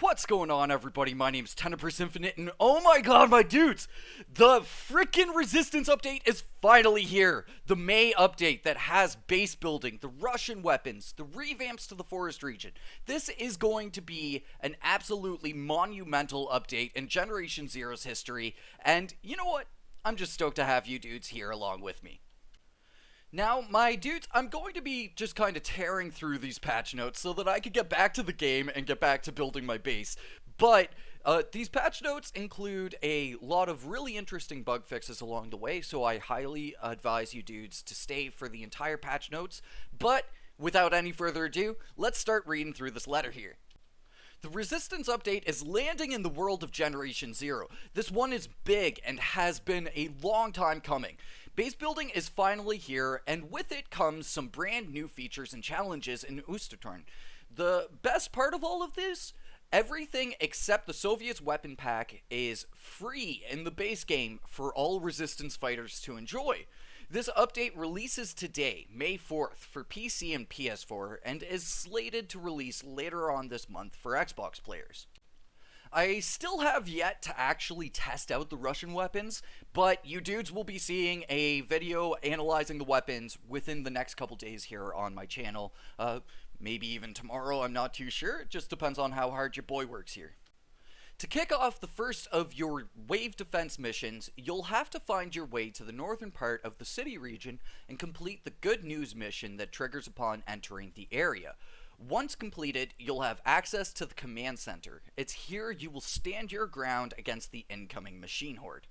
What's going on, everybody? My name's Tenebris Infinite, and oh my god, my dudes! The frickin' Resistance update is finally here! The May update that has base building, the Russian weapons, the revamps to the forest region. This is going to be an absolutely monumental update in Generation Zero's history, and you know what? I'm just stoked to have you dudes here along with me. Now, my dudes, I'm going to be just kind of tearing through these patch notes so that I could get back to the game and get back to building my base. But these patch notes include a lot of really interesting bug fixes along the way, so I highly advise you dudes to stay for the entire patch notes. But without any further ado, let's start reading through this letter here. The Resistance update is landing in the world of Generation Zero. This one is big and has been a long time coming. Base building is finally here, and with it comes some brand new features and challenges in Ostertorn. The best part of all of this? Everything except the Soviets weapon pack is free in the base game for all Resistance fighters to enjoy. This update releases today, May 4th, for PC and PS4, and is slated to release later on this month for Xbox players. I still have yet to actually test out the Russian weapons, but you dudes will be seeing a video analyzing the weapons within the next couple days here on my channel. Maybe even tomorrow, I'm not too sure. It just depends on how hard your boy works here. To kick off the first of your wave defense missions, you'll have to find your way to the northern part of the city region and complete the Good News mission that triggers upon entering the area. Once completed, you'll have access to the command center. It's here you will stand your ground against the incoming machine horde.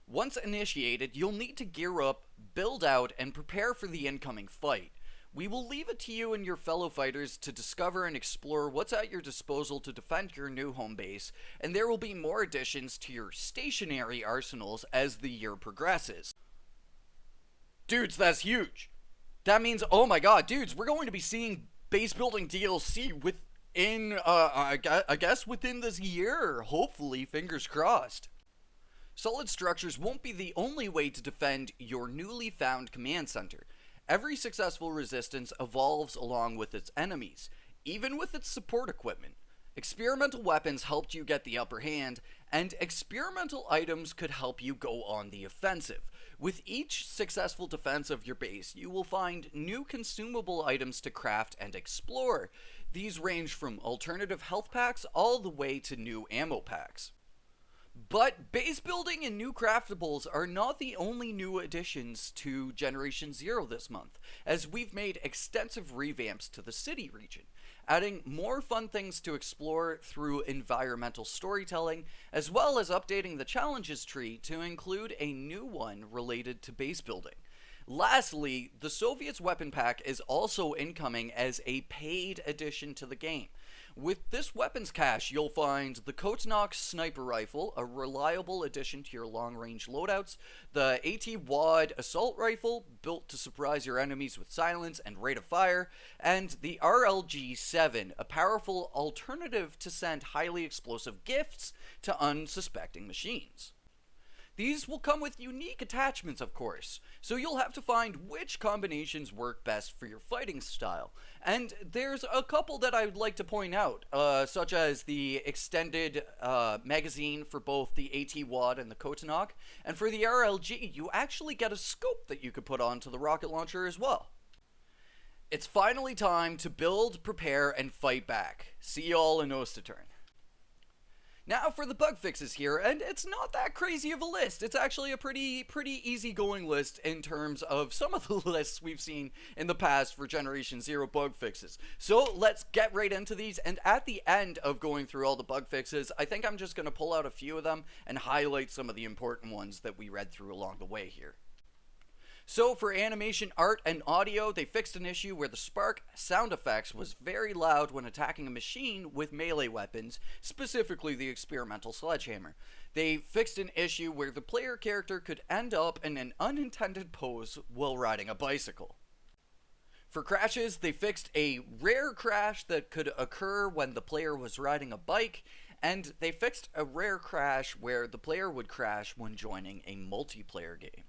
Once initiated, you'll need to gear up, build out, and prepare for the incoming fight. We will leave it to you and your fellow fighters to discover and explore what's at your disposal to defend your new home base, and there will be more additions to your stationary arsenals as the year progresses. Dudes, that's huge! That means, oh my god, dudes, we're going to be seeing base building DLC within, I guess within this year. Hopefully, fingers crossed. Solid structures won't be the only way to defend your newly found command center. Every successful resistance evolves along with its enemies, even with its support equipment. Experimental weapons helped you get the upper hand, and experimental items could help you go on the offensive. With each successful defense of your base, you will find new consumable items to craft and explore. These range from alternative health packs all the way to new ammo packs. But base building and new craftables are not the only new additions to Generation Zero this month, as we've made extensive revamps to the city region, adding more fun things to explore through environmental storytelling, as well as updating the challenges tree to include a new one related to base building. Lastly, the Soviets weapon pack is also incoming as a paid addition to the game. With this weapons cache, you'll find the Kotenok sniper rifle, a reliable addition to your long-range loadouts, the AT-WAD assault rifle, built to surprise your enemies with silence and rate of fire, and the RLG-7, a powerful alternative to send highly explosive gifts to unsuspecting machines. These will come with unique attachments, of course, so you'll have to find which combinations work best for your fighting style. And there's a couple that I'd like to point out, such as the extended magazine for both the AT-WAD and the Kotenok, and for the RLG, you actually get a scope that you could put onto the rocket launcher as well. It's finally time to build, prepare, and fight back. See y'all in Ostertorn. Now for the bug fixes here, and it's not that crazy of a list. It's actually a pretty easygoing list in terms of some of the lists we've seen in the past for Generation Zero bug fixes. So let's get right into these, and at the end of going through all the bug fixes, I think I'm just going to pull out a few of them and highlight some of the important ones that we read through along the way here. So for animation, art, and audio, they fixed an issue where the spark sound effects was very loud when attacking a machine with melee weapons, specifically the experimental sledgehammer. They fixed an issue where the player character could end up in an unintended pose while riding a bicycle. For crashes, they fixed a rare crash that could occur when the player was riding a bike, and they fixed a rare crash where the player would crash when joining a multiplayer game.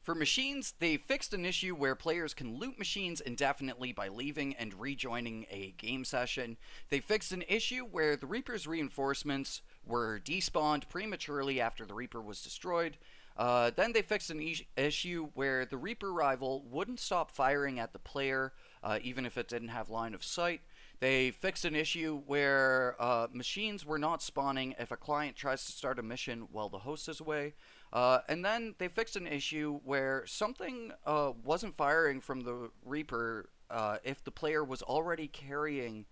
For machines, they fixed an issue where players can loot machines indefinitely by leaving and rejoining a game session. They fixed an issue where the Reaper's reinforcements were despawned prematurely after the Reaper was destroyed. Then they fixed an issue where the Reaper rival wouldn't stop firing at the player, even if it didn't have line of sight. They fixed an issue where machines were not spawning if a client tries to start a mission while the host is away. And then they fixed an issue where something wasn't firing from the Reaper if the player was already carrying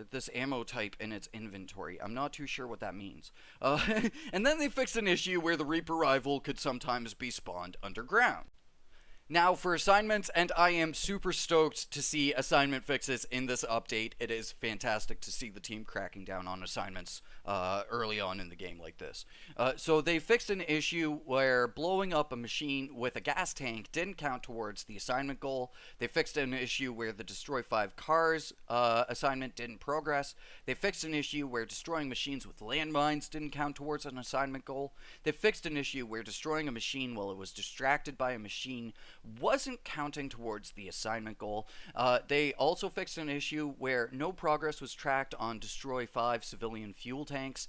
this ammo type in its inventory. I'm not too sure what that means. And then they fixed an issue where the Reaper rival could sometimes be spawned underground. Now for assignments, and I am super stoked to see assignment fixes in this update. It is fantastic to see the team cracking down on assignments early on in the game like this. So they fixed an issue where blowing up a machine with a gas tank didn't count towards the assignment goal. They fixed an issue where the destroy 5 cars assignment didn't progress. They fixed an issue where destroying machines with landmines didn't count towards an assignment goal. They fixed an issue where destroying a machine while it was distracted by a machine wasn't counting towards the assignment goal. They also fixed an issue where no progress was tracked on destroy 5 civilian fuel tanks.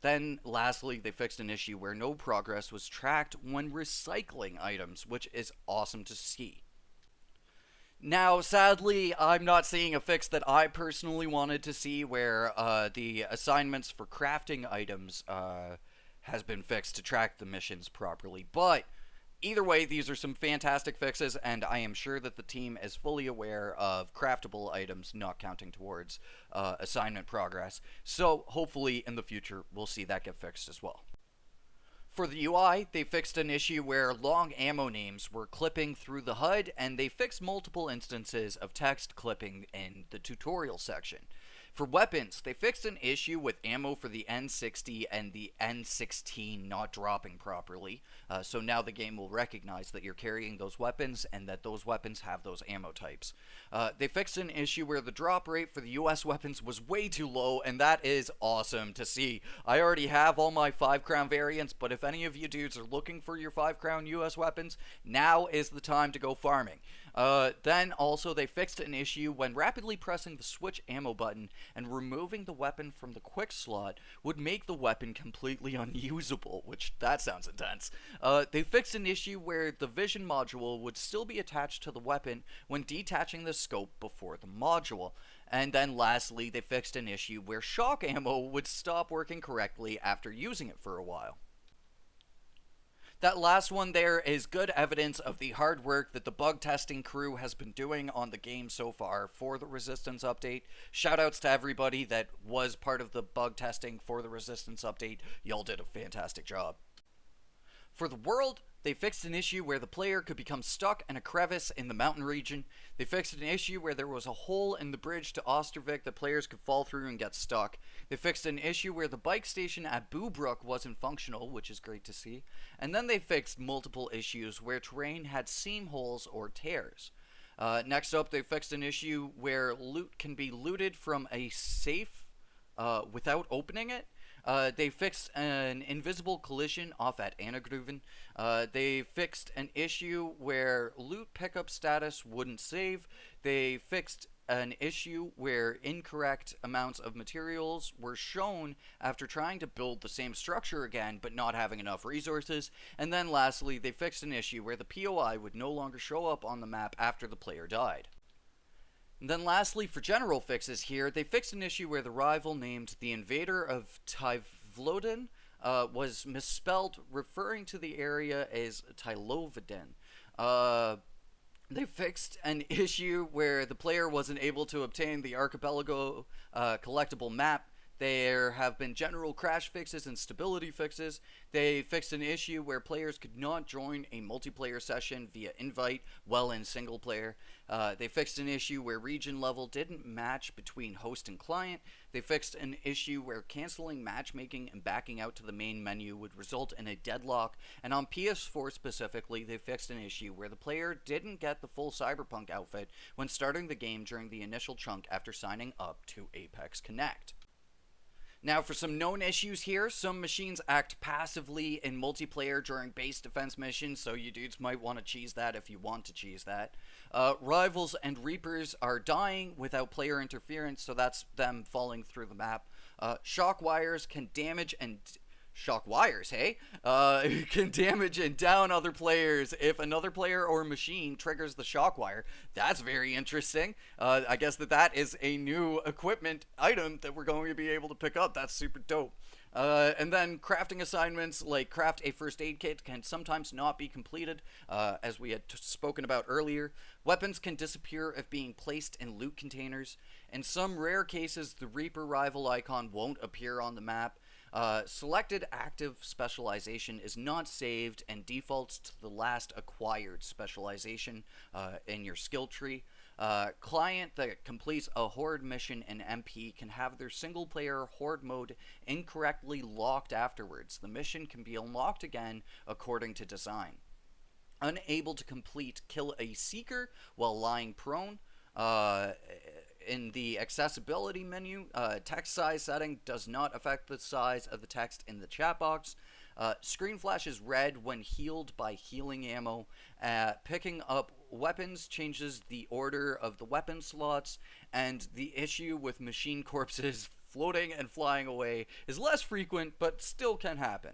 Then lastly, they fixed an issue where no progress was tracked when recycling items, which is awesome to see. Now, sadly, I'm not seeing a fix that I personally wanted to see where the assignments for crafting items has been fixed to track the missions properly, but either way, these are some fantastic fixes, and I am sure that the team is fully aware of craftable items not counting towards assignment progress. So hopefully in the future, we'll see that get fixed as well. For the UI, they fixed an issue where long ammo names were clipping through the HUD, and they fixed multiple instances of text clipping in the tutorial section. For weapons, they fixed an issue with ammo for the N60 and the N16 not dropping properly, so now the game will recognize that you're carrying those weapons and that those weapons have those ammo types. They fixed an issue where the drop rate for the US weapons was way too low, and that is awesome to see. I already have all my 5 crown variants, but if any of you dudes are looking for your 5 crown US weapons, now is the time to go farming. Then also they fixed an issue when rapidly pressing the switch ammo button and removing the weapon from the quick slot would make the weapon completely unusable, which that sounds intense. They fixed an issue where the vision module would still be attached to the weapon when detaching the scope before the module. And then lastly, they fixed an issue where shock ammo would stop working correctly after using it for a while. That last one there is good evidence of the hard work that the bug testing crew has been doing on the game so far for the Resistance update. Shoutouts to everybody that was part of the bug testing for the Resistance update. Y'all did a fantastic job. For the world, they fixed an issue where the player could become stuck in a crevice in the mountain region. They fixed an issue where there was a hole in the bridge to Ostervik that players could fall through and get stuck. They fixed an issue where the bike station at Boobrook wasn't functional, which is great to see. And then they fixed multiple issues where terrain had seam holes or tears. Next up, they fixed an issue where loot can be looted from a safe without opening it. They fixed an invisible collision off at Anagruven. They fixed an issue where loot pickup status wouldn't save. They fixed an issue where incorrect amounts of materials were shown after trying to build the same structure again but not having enough resources. And then lastly, they fixed an issue where the POI would no longer show up on the map after the player died. And then lastly, for general fixes here, they fixed an issue where the rival named the invader of Tyvloden was misspelled, referring to the area as Tyloviden. They fixed an issue where the player wasn't able to obtain the Archipelago collectible map. There have been general crash fixes and stability fixes. They fixed an issue where players could not join a multiplayer session via invite while in single player. They fixed an issue where region level didn't match between host and client. They fixed an issue where canceling matchmaking and backing out to the main menu would result in a deadlock. And on PS4 specifically, they fixed an issue where the player didn't get the full Cyberpunk outfit when starting the game during the initial chunk after signing up to Apex Connect. Now, for some known issues here, some machines act passively in multiplayer during base defense missions, so you dudes might want to cheese that if you want to cheese that. Rivals and Reapers are dying without player interference, so that's them falling through the map. Shock wires can damage and shock wires, hey, can damage and down other players if another player or machine triggers the shock wire. That's very interesting. I guess that is a new equipment item that we're going to be able to pick up. That's super dope. And then crafting assignments like craft a first aid kit can sometimes not be completed, as we had spoken about earlier. Weapons can disappear if being placed in loot containers. In some rare cases, the Reaper rival icon won't appear on the map. Selected active specialization is not saved and defaults to the last acquired specialization in your skill tree. Client that completes a Horde mission in MP can have their single player Horde mode incorrectly locked afterwards. The mission can be unlocked again according to design. Unable to complete Kill a Seeker while lying prone. In the accessibility menu, text size setting does not affect the size of the text in the chat box. Screen flashes red when healed by healing ammo. Picking up weapons changes the order of the weapon slots, and the issue with machine corpses floating and flying away is less frequent, but still can happen.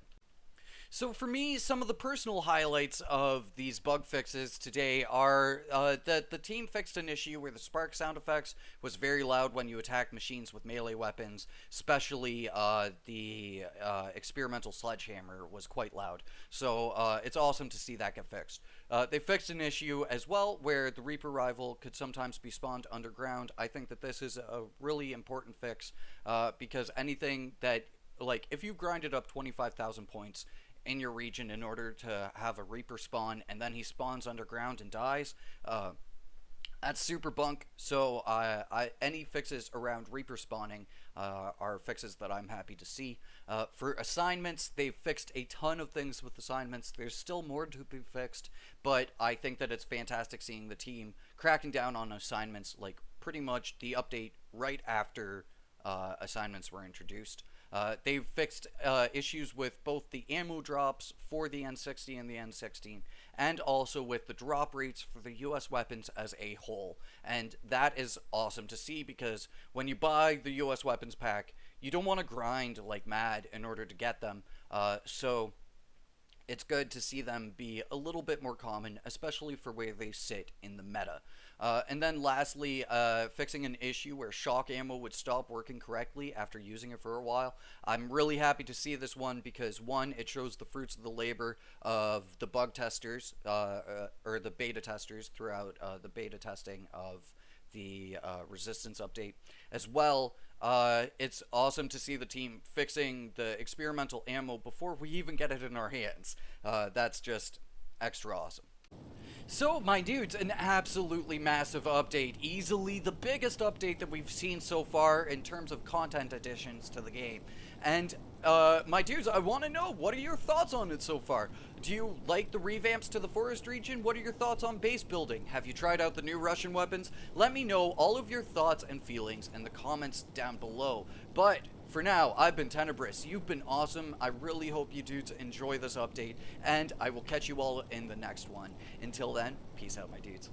So for me, some of the personal highlights of these bug fixes today are that the team fixed an issue where the spark sound effects was very loud when you attack machines with melee weapons, especially the experimental sledgehammer was quite loud. So it's awesome to see that get fixed. They fixed an issue as well where the Reaper rival could sometimes be spawned underground. I think that this is a really important fix because anything that, like, if you grinded up 25,000 points in your region in order to have a Reaper spawn and then he spawns underground and dies, that's super bunk. So any fixes around Reaper spawning are fixes that I'm happy to see. For assignments, they've fixed a ton of things with assignments. There's still more to be fixed, but I think that it's fantastic seeing the team cracking down on assignments, like pretty much the update right after assignments were introduced. They've fixed issues with both the ammo drops for the N60 and the N16, and also with the drop rates for the US weapons as a whole. And that is awesome to see, because when you buy the US weapons pack, you don't want to grind like mad in order to get them. So it's good to see them be a little bit more common, especially for where they sit in the meta. And then lastly, fixing an issue where shock ammo would stop working correctly after using it for a while. I'm really happy to see this one because, one, it shows the fruits of the labor of the bug testers, or the beta testers throughout the beta testing of the resistance update. As well, it's awesome to see the team fixing the experimental ammo before we even get it in our hands. That's just extra awesome. So, my dudes, an absolutely massive update. Easily the biggest update that we've seen so far in terms of content additions to the game. And, my dudes, I want to know, what are your thoughts on it so far? Do you like the revamps to the forest region? What are your thoughts on base building? Have you tried out the new Russian weapons? Let me know all of your thoughts and feelings in the comments down below. But for now, I've been Tenebris. You've been awesome. I really hope you dudes enjoy this update, and I will catch you all in the next one. Until then, peace out, my dudes.